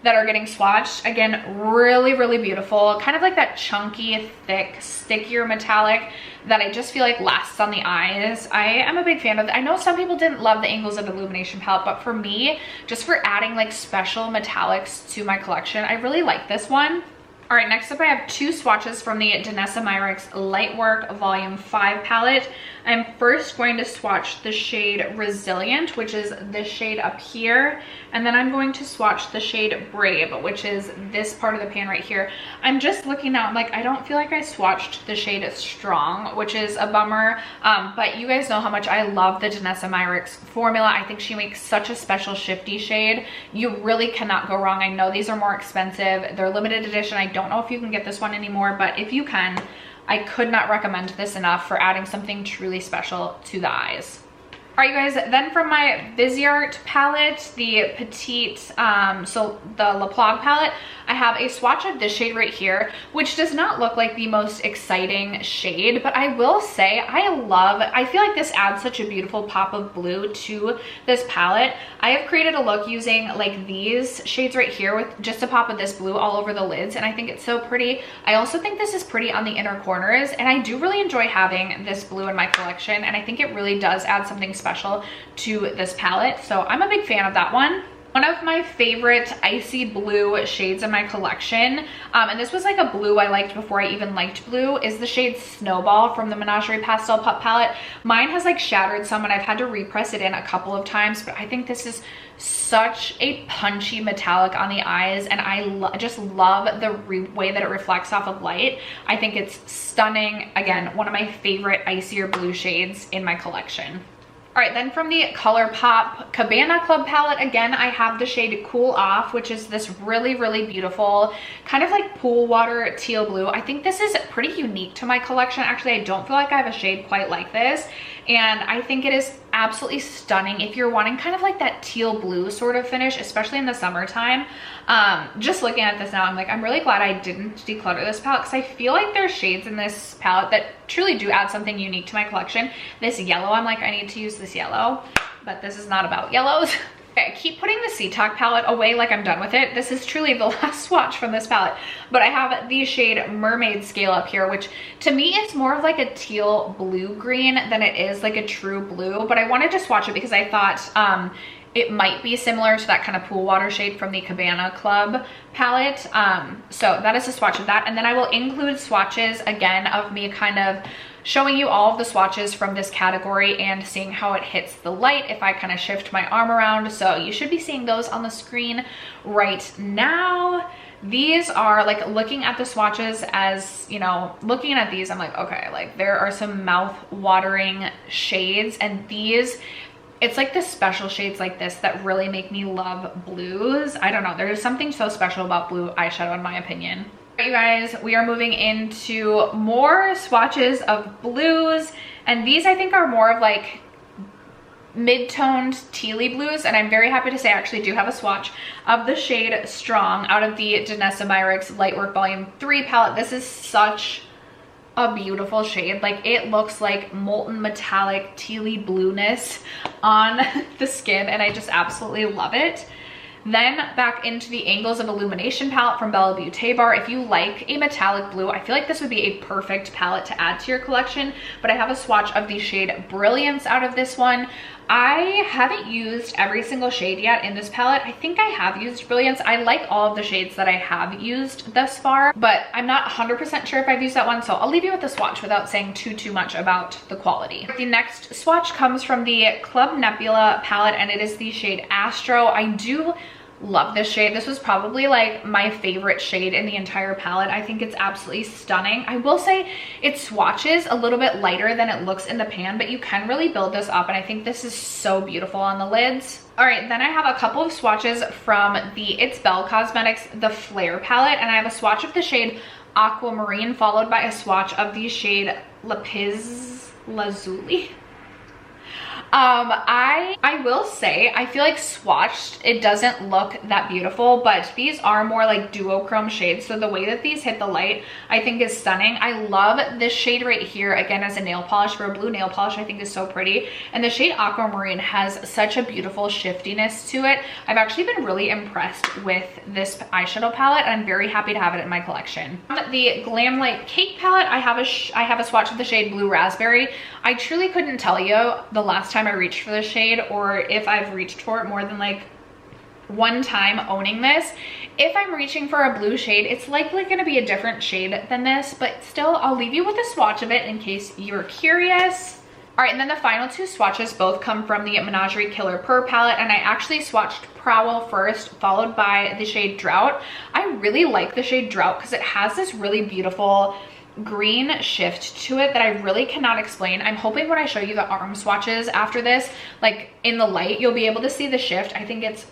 that are getting swatched. Again, really, really beautiful. Kind of like that chunky, thick, stickier metallic that I just feel like lasts on the eyes. I am a big fan of it. I know some people didn't love the Angles of Illumination palette, but for me, just for adding like special metallics to my collection, I really like this one. All right, next up I have two swatches from the Danessa Myricks Lightwork Volume 5 palette. I'm first going to swatch the shade Resilient, which is this shade up here. And then I'm going to swatch the shade Brave, which is this part of the pan right here. I'm just looking now, like, I don't feel like I swatched the shade Strong, which is a bummer. But you guys know how much I love the Danessa Myricks formula. I think she makes such a special shifty shade. You really cannot go wrong. I know these are more expensive. They're limited edition. I don't know if you can get this one anymore, but if you can, I could not recommend this enough for adding something truly special to the eyes. All right, you guys, then from my Viseart palette, the Petite, so the La Plague palette, I have a swatch of this shade right here, which does not look like the most exciting shade, but I will say I feel like this adds such a beautiful pop of blue to this palette. I have created a look using like these shades right here with just a pop of this blue all over the lids, and I think it's so pretty. I also think this is pretty on the inner corners, and I do really enjoy having this blue in my collection, and I think it really does add something special to this palette, so I'm a big fan of that one. One of my favorite icy blue shades in my collection, and this was like a blue I liked before I even liked blue, is the shade Snowball from the Menagerie Pastel Pup palette. Mine has like shattered some and I've had to repress it in a couple of times, but I think this is such a punchy metallic on the eyes, and I just love the way that it reflects off of light. I think it's stunning. Again, one of my favorite icier blue shades in my collection. All right, then from the ColourPop Cabana Club palette, again, I have the shade Cool Off, which is this really, really beautiful, kind of like pool water teal blue. I think this is pretty unique to my collection. Actually, I don't feel like I have a shade quite like this, and I think it is absolutely stunning if you're wanting kind of like that teal blue sort of finish, especially in the summertime. Just looking at this now, I'm like, I'm really glad I didn't declutter this palette, because I feel like there's shades in this palette that truly do add something unique to my collection. This yellow, I'm like, I need to use this yellow, but this is not about yellows. I keep putting the Sea Talk palette away like I'm done with it. This is truly the last swatch from this palette, but I have the shade Mermaid Scale up here, which to me is more of like a teal blue green than it is like a true blue, but I wanted to swatch it because I thought it might be similar to that kind of pool water shade from the Cabana Club palette. So that is a swatch of that, and then I will include swatches again of me kind of showing you all of the swatches from this category and seeing how it hits the light if I kind of shift my arm around. So you should be seeing those on the screen right now. These are like, looking at the swatches, as you know, looking at these, I'm like, okay, like there are some mouth watering shades, and these, it's like the special shades like this that really make me love blues. I don't know, there's something so special about blue eyeshadow in my opinion. You guys, we are moving into more swatches of blues, and these I think are more of like mid-toned tealy blues, and I'm very happy to say I actually do have a swatch of the shade Strong out of the Danessa Myricks Lightwork Volume 3 palette. This is such a beautiful shade. Like, it looks like molten metallic tealy blueness on the skin, and I just absolutely love it. Then back into the Angles of Illumination palette from Bella Beauté Bar. If you like a metallic blue, I feel like this would be a perfect palette to add to your collection, but I have a swatch of the shade Brilliance out of this one. I haven't used every single shade yet in this palette. I think I have used Brilliance. I like all of the shades that I have used thus far, but I'm not 100% sure if I've used that one, so I'll leave you with the swatch without saying too much about the quality. The next swatch comes from the Club Nebula palette, and it is the shade Astro. I do love this shade. This was probably like my favorite shade in the entire palette. I think it's absolutely stunning. I will say it swatches a little bit lighter than it looks in the pan, but you can really build this up, and I think this is so beautiful on the lids. All right, then I have a couple of swatches from the It's Belle Cosmetics The Flare palette, and I have a swatch of the shade Aquamarine followed by a swatch of the shade Lapis Lazuli. I will say, I feel like swatched, it doesn't look that beautiful, but these are more like duochrome shades, so the way that these hit the light, I think is stunning. I love this shade right here, again, as a nail polish. For a blue nail polish, I think is so pretty, and the shade Aquamarine has such a beautiful shiftiness to it. I've actually been really impressed with this eyeshadow palette, and I'm very happy to have it in my collection. From the Glam Light Cake palette, I have a swatch of the shade Blue Raspberry. I truly couldn't tell you the last time I reached for this shade, or if I've reached for it more than like one time owning this. If I'm reaching for a blue shade, it's likely going to be a different shade than this, but still, I'll leave you with a swatch of it in case you're curious. All right, and then the final two swatches both come from the Menagerie Killer Purr palette, and I actually swatched Prowl first, followed by the shade Drought. I really like the shade Drought because it has this really beautiful green shift to it that I really cannot explain. I'm hoping when I show you the arm swatches after this, like in the light, you'll be able to see the shift. I think it's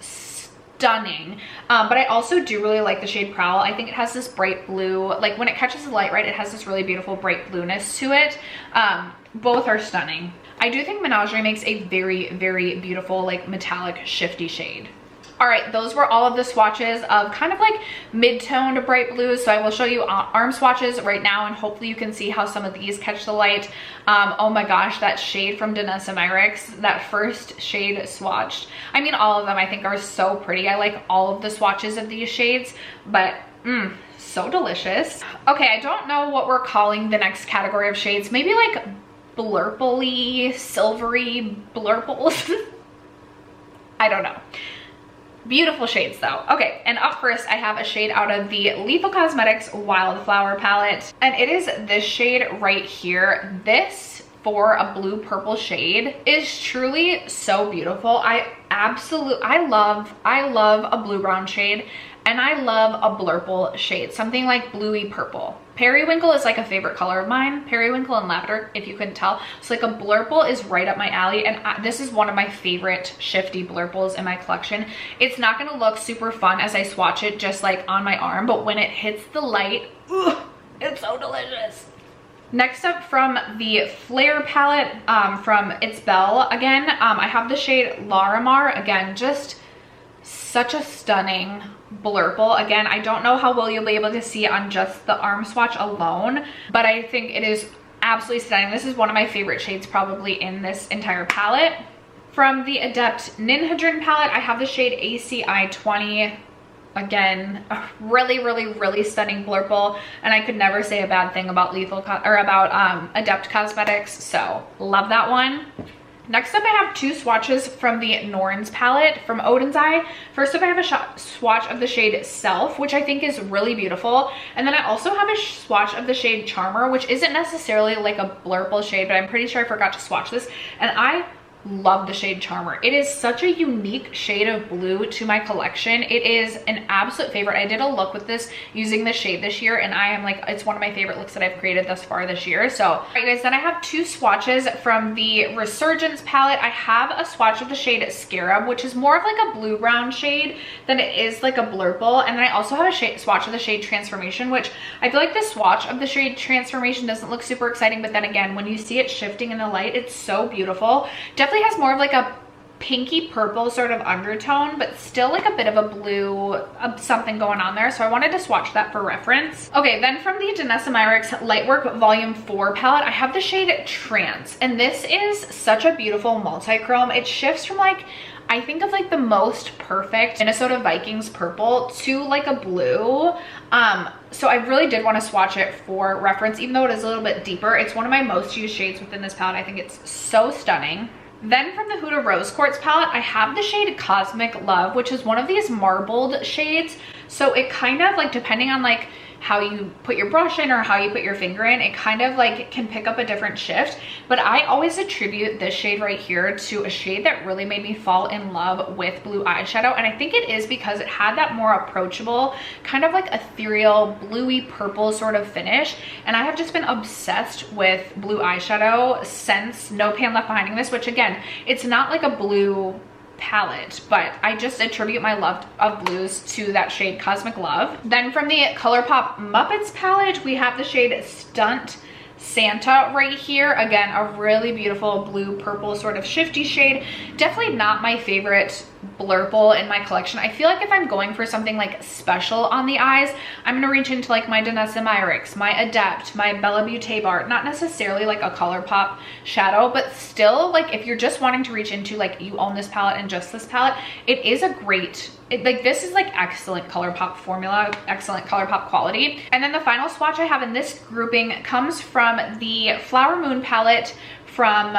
stunning. But I also do really like the shade Prowl. I think it has this bright blue, like when it catches the light, right, it has this really beautiful bright blueness to it. Both are stunning. I do think Menagerie makes a very, very beautiful like metallic shifty shade. All right, those were all of the swatches of kind of like mid-toned bright blues. So I will show you arm swatches right now, and hopefully you can see how some of these catch the light. Oh my gosh, that shade from Danessa Myricks, that first shade swatched. I mean, all of them I think are so pretty. I like all of the swatches of these shades, but so delicious. Okay, I don't know what we're calling the next category of shades. Maybe like blurple-y, silvery blurples. I don't know. Beautiful shades though. Okay, and up first I have a shade out of the Lethal Cosmetics Wildflower palette, and it is this shade right here. This, for a blue purple shade, is truly so beautiful. I love a blue brown shade, and I love a blurple shade, something like bluey purple. Periwinkle is like a favorite color of mine, periwinkle and lavender, if you couldn't tell. So like a blurple is right up my alley, and this is one of my favorite shifty blurples in my collection. It's not gonna look super fun as I swatch it just like on my arm, but when it hits the light, ugh, it's so delicious. Next up, from the Flare palette from It's Belle again, I have the shade Larimar. Again, just such a stunning blurple. Again, I don't know how well you'll be able to see on just the arm swatch alone, but I think it is absolutely stunning. This is one of my favorite shades probably in this entire palette. From the Adept Ninhydrin palette, I have the shade ACI 20. Again, a really, really, really stunning blurple, and I could never say a bad thing about Adept Cosmetics, so love that one. Next up, I have two swatches from the Norns palette from Odin's Eye. First up, I have a swatch of the shade Self, which I think is really beautiful. And then I also have a swatch of the shade Charmer, which isn't necessarily like a blurple shade, but I'm pretty sure I forgot to swatch this. And I love the shade Charmer. It is such a unique shade of blue to my collection. It is an absolute favorite. I did a look with this using the shade this year, and I am like, it's one of my favorite looks that I've created thus far this year. So all right guys, then I have two swatches from the Resurgence palette. I have a swatch of the shade Scarab, which is more of like a blue brown shade than it is like a blurple. And then I also have a swatch of the shade Transformation, which I feel like the swatch of the shade Transformation doesn't look super exciting, but then again, when you see it shifting in the light, it's so beautiful. Definitely has more of like a pinky purple sort of undertone, but still like a bit of a blue something going on there, so I wanted to swatch that for reference. Okay, then from the Danessa Myricks Lightwork Volume 4 palette, I have the shade Trance, and this is such a beautiful multi-chrome. It shifts from like, I think of like the most perfect Minnesota Vikings purple to like a blue. So I really did want to swatch it for reference, even though it is a little bit deeper. It's one of my most used shades within this palette. I think it's so stunning. Then from the Huda Rose Quartz palette, I have the shade Cosmic Love, which is one of these marbled shades. So it kind of like, depending on like how you put your brush in or how you put your finger in, it kind of like can pick up a different shift. But I always attribute this shade right here to a shade that really made me fall in love with blue eyeshadow. And I think it is because it had that more approachable, kind of like ethereal, bluey purple sort of finish. And I have just been obsessed with blue eyeshadow since No Pan Left Behind this, which again, it's not like a blue palette, but I just attribute my love of blues to that shade Cosmic Love. Then from the ColourPop Muppets palette, we have the shade Stunt Santa right here. Again, a really beautiful blue purple sort of shifty shade. Definitely not my favorite blurple in my collection. I feel like if I'm going for something like special on the eyes, I'm gonna reach into like my Danessa Myricks, my Adept, my Bella Beauté bar. Not necessarily like a ColourPop shadow, but still, like if you're just wanting to reach into like, you own this palette and just this palette, it is a great, like this is like excellent ColourPop formula, excellent ColourPop quality. And then the final swatch I have in this grouping comes from the Flower Moon palette from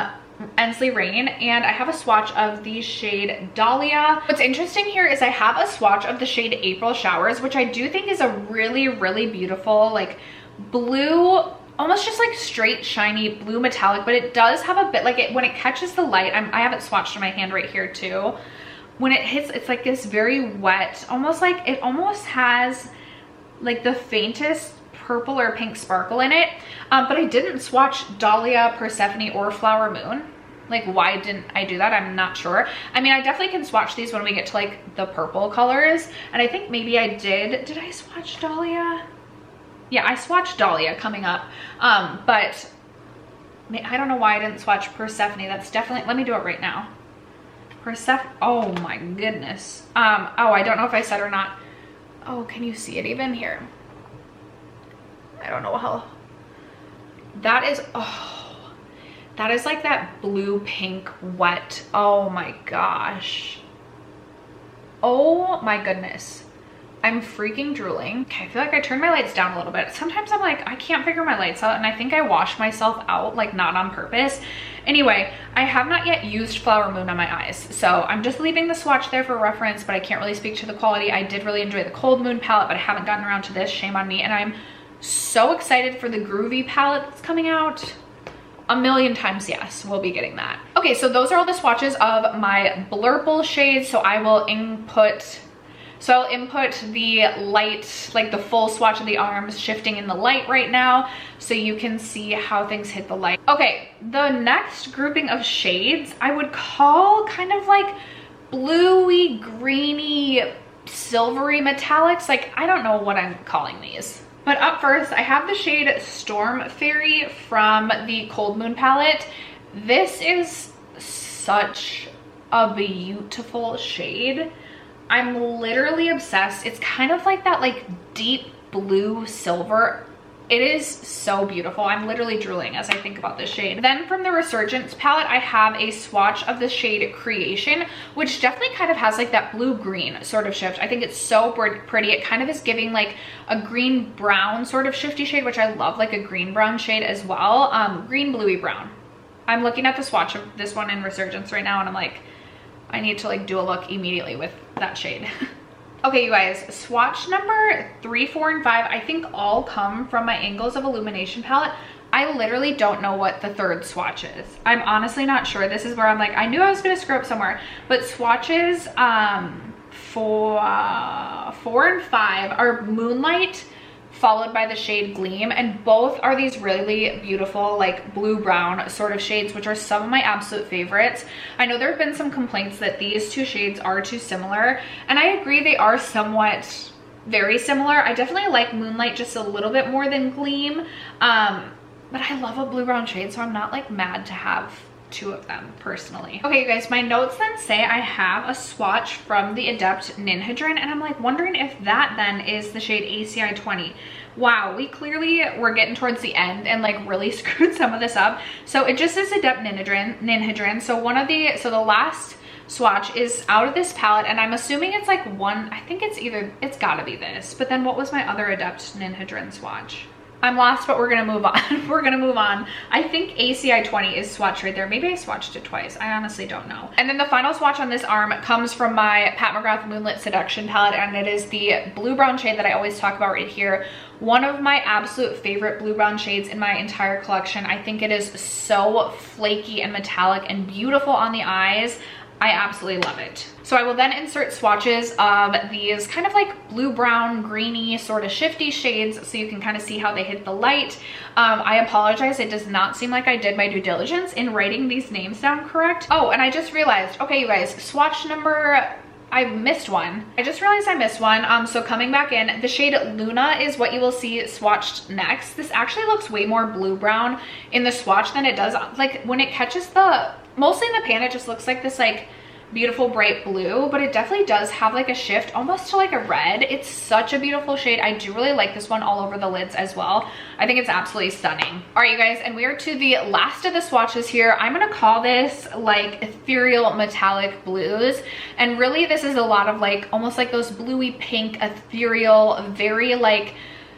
Ensley Rain, and I have a swatch of the shade Dahlia. What's interesting here is I have a swatch of the shade April Showers, which I do think is a really, really beautiful like blue, almost just like straight shiny blue metallic, but it does have a bit like it when it catches the light. I have it swatched in my hand right here too. When it hits, it's like this very wet, almost like it almost has like the faintest purple or pink sparkle in it. But I didn't swatch Dahlia, Persephone, or Flower Moon. Like, why didn't I do that? I'm not sure. I mean, I definitely can swatch these when we get to like the purple colors. And I think maybe I did. Did I swatch Dahlia? Yeah, I swatched Dahlia coming up. But I don't know why I didn't swatch Persephone. That's definitely, let me do it right now. Persephone, oh my goodness. Oh, I don't know if I said or not. Oh, can you see it even here? I don't know how. That is, oh, that is like that blue pink wet. Oh my gosh. Oh my goodness. I'm freaking drooling. Okay, I feel like I turned my lights down a little bit. Sometimes I'm like, I can't figure my lights out, and I think I wash myself out, like not on purpose. Anyway, I have not yet used Flower Moon on my eyes, so I'm just leaving the swatch there for reference, but I can't really speak to the quality. I did really enjoy the Cold Moon palette, but I haven't gotten around to this, shame on me, and I'm so excited for the Groovy palette that's coming out. A million times yes, we'll be getting that. Okay, so those are all the swatches of my Blurple shades, so I will input the light, like the full swatch of the arms shifting in the light right now, so you can see how things hit the light. Okay, the next grouping of shades I would call kind of like bluey, greeny, silvery metallics. Like, I don't know what I'm calling these. But up first, I have the shade Storm Fairy from the Cold Moon palette. This is such a beautiful shade. I'm literally obsessed. It's kind of like that like deep blue silver. It is so beautiful. I'm literally drooling as I think about this shade. Then from the Resurgence palette, I have a swatch of the shade Creation, which definitely kind of has like that blue-green sort of shift. I think it's so pretty. It kind of is giving like a green-brown sort of shifty shade, which I love, like a green-brown shade as well. Green, bluey, brown. I'm looking at the swatch of this one in Resurgence right now, and I'm like, I need to like do a look immediately with that shade. Okay, you guys, swatch number 3, 4, and 5, I think all come from my Angles of Illumination palette. I literally don't know what the third swatch is. I'm honestly not sure. This is where I'm like, I knew I was gonna screw up somewhere, but swatches 4 and 5 are Moonlight, followed by the shade Gleam, and both are these really beautiful like blue-brown sort of shades, which are some of my absolute favorites. I know there have been some complaints that these two shades are too similar, and I agree they are somewhat very similar. I definitely like Moonlight just a little bit more than Gleam, but I love a blue-brown shade, so I'm not like mad to have two of them personally. Okay, you guys, my notes then say I have a swatch from the Adept Ninhydrin, and I'm like wondering if that then is the shade ACI 20. Wow, we clearly were getting towards the end and like really screwed some of this up. So it just says Adept Ninhydrin. So the last swatch is out of this palette, and I'm assuming it's like one, I think it's gotta be this, but then what was my other Adept Ninhydrin swatch? I'm lost, but we're gonna move on. We're gonna move on. I think ACI 20 is swatched right there. Maybe I swatched it twice. I honestly don't know. And then the final swatch on this arm comes from my Pat McGrath Moonlit Seduction palette, and it is the blue-brown shade that I always talk about right here. One of my absolute favorite blue-brown shades in my entire collection. I think it is so flaky and metallic and beautiful on the eyes. I absolutely love it. So I will then insert swatches of these kind of like blue-brown, greeny, sort of shifty shades so you can kind of see how they hit the light. I apologize, it does not seem like I did my due diligence in writing these names down correct. Oh, and I just realized, okay, you guys, swatch number, I missed one. I just realized I missed one. So coming back in, the shade Luna is what you will see swatched next. This actually looks way more blue-brown in the swatch than it does. Like when it catches mostly in the pan, it just looks like this like beautiful bright blue, but it definitely does have like a shift almost to like a red. It's such a beautiful shade. I do really like this one all over the lids as well. I think it's absolutely stunning. All right, you guys, and we are to the last of the swatches here. I'm gonna call this like ethereal metallic blues, and really this is a lot of like almost like those bluey pink ethereal, very like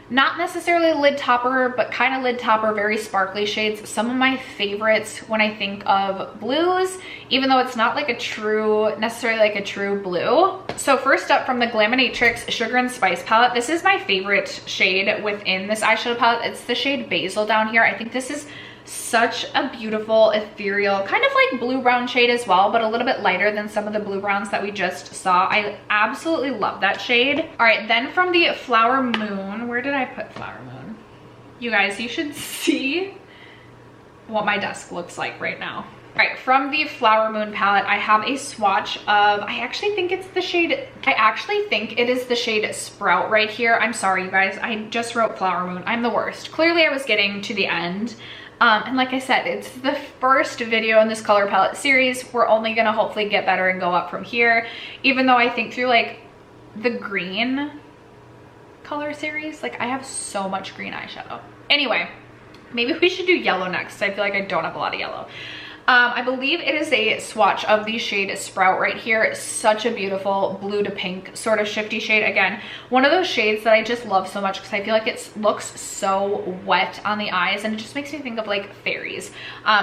not necessarily lid topper, but kind of lid topper, very sparkly shades. Some of my favorites when I think of blues, even though it's not like necessarily like a true blue. So first up, from the Glaminatrix Sugar and Spice palette, this is my favorite shade within this eyeshadow palette. It's the shade Basil down here. I think this is such a beautiful ethereal kind of like blue brown shade as well, but a little bit lighter than some of the blue browns that we just saw. I absolutely love that shade. All right, then from the Flower Moon, where did I put Flower Moon? You guys, you should see what my desk looks like right now. All right, from the Flower Moon palette, I have a swatch of, I actually think it is the shade Sprout right here. I'm sorry, you guys, I just wrote Flower Moon. I'm the worst. Clearly I was getting to the end. And like I said, it's the first video in this color palette series. We're only gonna hopefully get better and go up from here, even though I think through like the green color series, like I have so much green eyeshadow. Anyway, maybe we should do yellow next. I feel like I don't have a lot of yellow. I believe it is a swatch of the shade Sprout right here. Such a beautiful blue to pink sort of shifty shade. Again, one of those shades that I just love so much because I feel like it looks so wet on the eyes and it just makes me think of like fairies.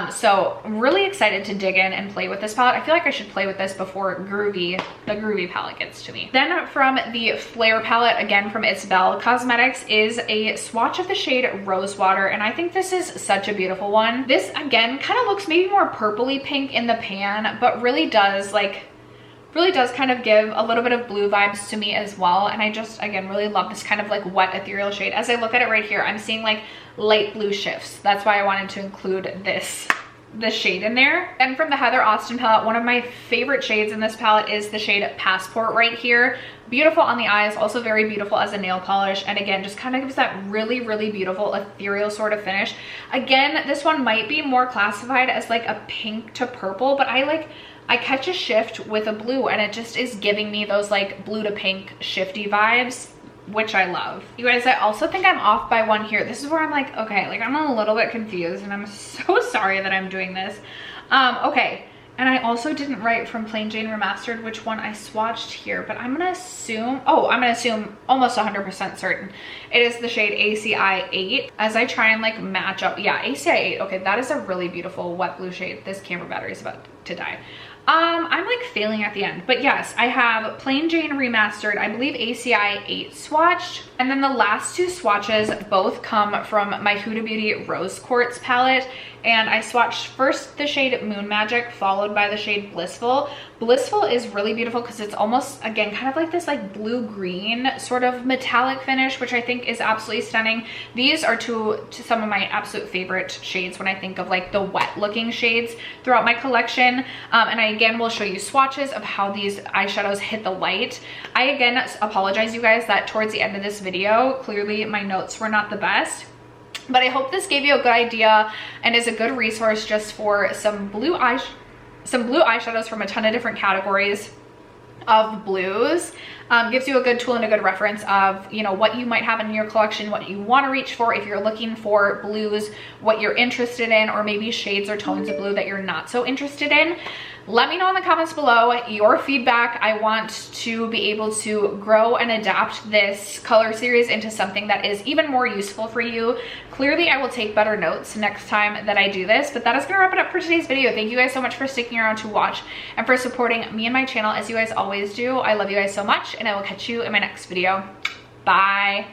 So I'm really excited to dig in and play with this palette. I feel like I should play with this before the Groovy palette gets to me. Then from the Flare palette, again from Isabel Cosmetics, is a swatch of the shade Rosewater, and I think this is such a beautiful one. This again kind of looks maybe more purpley pink in the pan, but really does kind of give a little bit of blue vibes to me as well. And I just, again, really love this kind of like wet ethereal shade. As I look at it right here, I'm seeing like light blue shifts. That's why I wanted to include this shade in there. And from the Heather Austin palette, one of my favorite shades in this palette is the shade Passport right here. Beautiful on the eyes, also very beautiful as a nail polish, and again just kind of gives that really, really beautiful ethereal sort of finish. Again, this one might be more classified as like a pink to purple, but I catch a shift with a blue and it just is giving me those like blue to pink shifty vibes, which I love. You guys, I also think I'm off by one here. This is where I'm like, okay, like I'm a little bit confused and I'm so sorry that I'm doing this. Okay, and I also didn't write from Plain Jane Remastered which one I swatched here, but I'm gonna assume, almost 100% certain it is the shade ACI 8 as I try and like match up. Yeah, ACI 8, okay, that is a really beautiful wet blue shade. This camera battery is about to die. I'm like failing at the end, but yes, I have Plain Jane Remastered, I believe ACI 8 swatched, and then the last two swatches both come from my Huda Beauty Rose Quartz palette, and I swatched first the shade Moon Magic followed by the shade Blissful. Blissful is really beautiful because it's almost, again, kind of like this like blue-green sort of metallic finish, which I think is absolutely stunning. These are two some of my absolute favorite shades when I think of like the wet looking shades throughout my collection. And I again will show you swatches of how these eyeshadows hit the light. I again apologize, you guys, that towards the end of this video, clearly my notes were not the best. But I hope this gave you a good idea and is a good resource just for some blue eyeshadows from a ton of different categories of blues. Gives you a good tool and a good reference of, you know, what you might have in your collection, what you want to reach for if you're looking for blues, what you're interested in, or maybe shades or tones of blue that you're not so interested in. Let me know in the comments below your feedback. I want to be able to grow and adapt this color series into something that is even more useful for you. Clearly, I will take better notes next time that I do this, but that is gonna wrap it up for today's video. Thank you guys so much for sticking around to watch and for supporting me and my channel as you guys always do. I love you guys so much, and I will catch you in my next video. Bye.